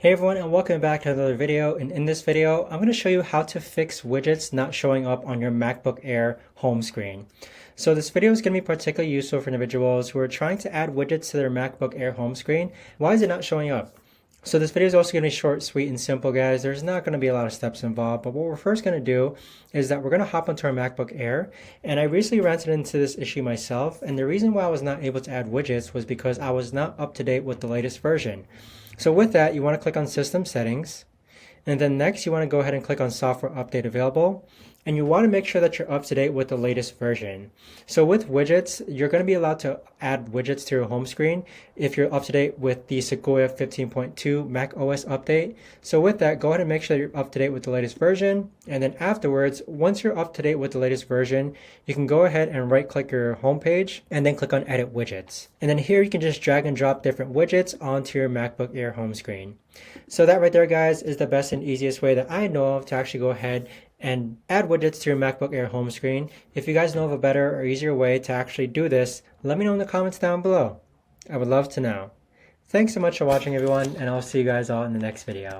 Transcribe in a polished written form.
Hey everyone, and welcome back to another video. And in this video, I'm going to show you how to fix widgets not showing up on your MacBook Air home screen. So this video is going to be particularly useful for individuals who are trying to add widgets to their MacBook Air home screen. Why is it not showing up? So this video is also going to be short, sweet, and simple, guys. There's not going to be a lot of steps involved, but what we're first going to do is that we're going to hop onto our MacBook Air. And I recently ran into this issue myself, and the reason why I was not able to add widgets was because I was not up to date with the latest version. So with that, you want to click on System Settings, and then next you want to go ahead and click on Software Update Available, and you want to make sure that you're up to date with the latest version. So with widgets, you're going to be allowed to add widgets to your home screen if you're up to date with the Sequoia 15.2 macOS update. So with that, go ahead and make sure that you're up to date with the latest version, and then afterwards, once you're up to date with the latest version, you can go ahead and right click your home page and then click on Edit Widgets. And then here you can just drag and drop different widgets onto your MacBook Air home screen. So that right there, guys, is the best and easiest way that I know of to actually go ahead and add widgets to your MacBook Air home screen. If you guys know of a better or easier way to actually do this, let me know in the comments down below. I would love to know. Thanks so much for watching, everyone, and I'll see you guys all in the next video.